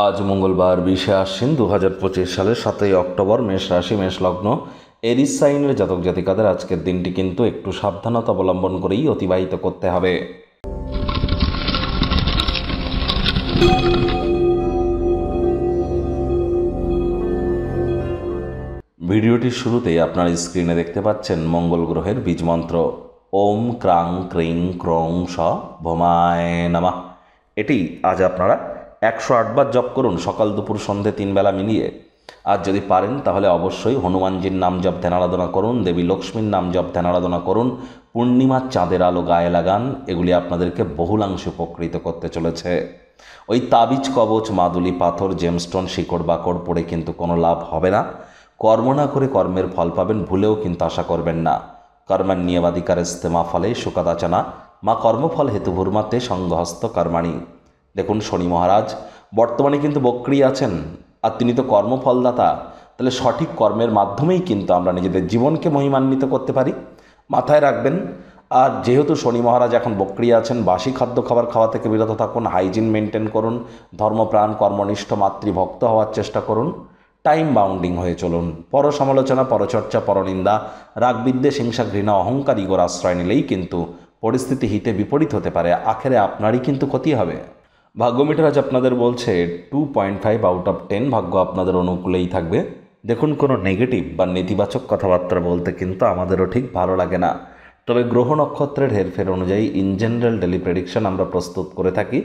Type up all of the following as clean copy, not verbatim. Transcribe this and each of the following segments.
আজ মঙ্গলবার 20শে আশ্বিন 2025 সালের 7ই অক্টোবর। মেষ রাশি, মেষ লগ্ন, এরিস সাইনের জাতক জাতিকাদের আজকের দিনটি কিন্তু একটু সাবধানতা অবলম্বন করেই অতিবাহিত করতে হবে। ভিডিওটির শুরুতেই আপনার স্ক্রিনে দেখতে পাচ্ছেন মঙ্গল গ্রহের বীজ মন্ত্র ওম ক্রাং ক্রিং ক্রং স ভোমায় নমঃ। এটি আজ আপনারা 108 বার জপ করুন, সকাল দুপুর সন্ধে 3 বেলা মিলিয়ে। আর যদি পারেন তাহলে অবশ্যই হনুমানজির নাম জপ ধ্যান আরাধনা করুন, দেবী লক্ষ্মীর নাম জপ ধ্যান আরাধনা করুন, পূর্ণিমার চাঁদের আলো গায়ে লাগান। এগুলি আপনাদেরকে বহুলাংশে উপকৃত করতে চলেছে। ওই তাবিজ কবচ, মাদুলি, পাথর, জেমস্টোন, শিকড় বাকড় পড়ে কিন্তু কোনো লাভ হবে না। কর্ম না করে কর্মের ফল পাবেন, ভুলেও কিন্তু আশা করবেন না। কর্মার নিয়বাধিকার ইস্তেমা ফলে সুকাদাচানা মা কর্মফল হেতু ভূর্মাতে সঙ্গহস্ত কর্মাণী। দেখুন, শনি মহারাজ বর্তমানে কিন্তু বক্রী আছেন, আর তিনি তো কর্মফলদাতা। তাহলে সঠিক কর্মের মাধ্যমেই কিন্তু আমরা নিজেদের জীবনকে মহিমান্বিত করতে পারি, মাথায় রাখবেন। আর যেহেতু শনি মহারাজ এখন বক্রী আছেন, বাসি খাদ্য খাবার খাওয়া থেকে বিরত থাকুন, হাইজিন মেনটেন করুন, ধর্মপ্রাণ কর্মনিষ্ঠ মাতৃভক্ত হওয়ার চেষ্টা করুন, টাইম বাউন্ডিং হয়ে চলুন। পর সমালোচনা, পরচর্চা, পরনিন্দা, রাগ, বিদ্বেষ, হিংসা, ঘৃণা, অহংকার, ইগোর আশ্রয় নিলেই কিন্তু পরিস্থিতি হিতে বিপরীত হতে পারে। আখেরে আপনারই কিন্তু ক্ষতি হবে। ভাগ্য মিটার আজ আপনাদের বলছে 2.5 আউট অফ 10 ভাগ্য আপনাদের অনুকূলেই থাকবে। দেখুন, কোনো নেগেটিভ বা নেতিবাচক কথাবার্তা বলতে কিন্তু আমাদেরও ঠিক ভালো লাগে না। তবে গ্রহ নক্ষত্রের হেরফের অনুযায়ী ইন জেনারেল ডেলি প্রেডিকশন আমরা প্রস্তুত করে থাকি।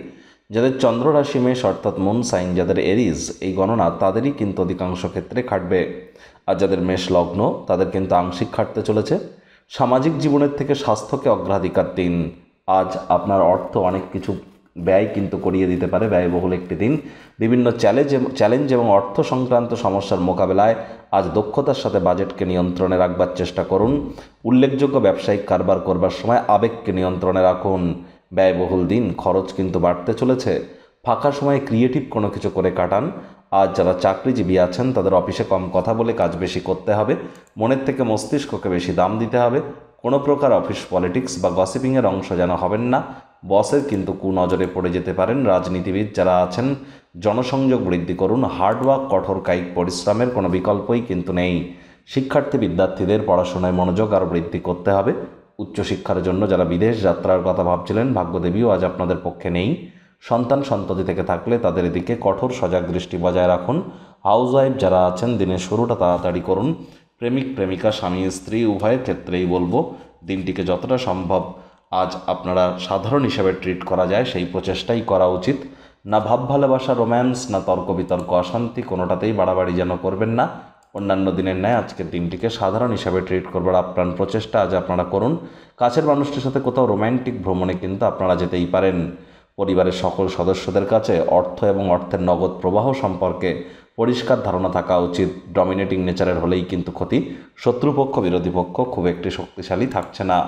যাদের চন্দ্র রাশি মেষ অর্থাৎ মুন সাইন, যাদের এরিজ, এই গণনা তাদেরই কিন্তু অধিকাংশ ক্ষেত্রে খাটবে। আর যাদের মেষ লগ্ন তাদের কিন্তু আংশিক খাটতে চলেছে। সামাজিক জীবনের থেকে স্বাস্থ্যকে অগ্রাধিকার দিন। আজ আপনার অর্থ অনেক কিছু ব্যয় কিন্তু করিয়ে দিতে পারে, ব্যয়বহুল একটি দিন। বিভিন্ন চ্যালেঞ্জ এবং অর্থ সংক্রান্ত সমস্যার মোকাবেলায় আজ দক্ষতার সাথে বাজেটকে নিয়ন্ত্রণে রাখবার চেষ্টা করুন। উল্লেখযোগ্য ব্যবসায়িক কারবার করবার সময় আবেগকে নিয়ন্ত্রণে রাখুন। ব্যয়বহুল দিন, খরচ কিন্তু বাড়তে চলেছে। ফাঁকা সময়ে ক্রিয়েটিভ কোনো কিছু করে কাটান। আজ যারা চাকরিজীবী আছেন তাদের অফিসে কম কথা বলে কাজ বেশি করতে হবে, মনের থেকে মস্তিষ্ককে বেশি দাম দিতে হবে। কোনো প্রকার অফিস পলিটিক্স বা গসিপিংয়ের অংশ যেন হবেন না, বসের কিন্তু কুনজরে পড়ে যেতে পারেন। রাজনীতিবিদ যারা আছেন জনসংযোগ বৃদ্ধি করুন। হার্ডওয়ার্ক, কঠোর কায়িক পরিশ্রমের কোনো বিকল্পই কিন্তু নেই। শিক্ষার্থী বিদ্যার্থীদের পড়াশোনায় মনোযোগ আরও বৃদ্ধি করতে হবে। উচ্চশিক্ষার জন্য যারা বিদেশ যাত্রার কথা ভাবছিলেন, ভাগ্যদেবীও আজ আপনাদের পক্ষে নেই। সন্তান সন্ততি থেকে থাকলে তাদের দিকে কঠোর সজাগ দৃষ্টি বজায় রাখুন। হাউসওয়াইফ যারা আছেন দিনের শুরুটা তাড়াতাড়ি করুন। প্রেমিক প্রেমিকা, স্বামী স্ত্রী উভয়ের ক্ষেত্রেই বলবো দিনটিকে যতটা সম্ভব আজ আপনারা সাধারণ হিসাবে ট্রিট করা যায় সেই প্রচেষ্টাই করা উচিত। না ভাব ভালোবাসা, রোম্যান্স, না তর্ক বিতর্ক, অশান্তি, কোনোটাতেই বাড়াবাড়ি যেন করবেন না। অন্যান্য দিনের ন্যায় আজকের দিনটিকে সাধারণ হিসাবে ট্রিট করবার আপ্রাণ প্রচেষ্টা আজ আপনারা করুন। কাছের মানুষটির সাথে কোথাও রোম্যান্টিক ভ্রমণে কিন্তু আপনারা যেতেই পারেন। পরিবারের সকল সদস্যদের কাছে অর্থ এবং অর্থের নগদ প্রবাহ সম্পর্কে পরিষ্কার ধারণা থাকা উচিত। ডমিনেটিং নেচারের হলেই কিন্তু ক্ষতি। শত্রুপক্ষ, বিরোধী পক্ষ খুব একটি শক্তিশালী থাকছে না।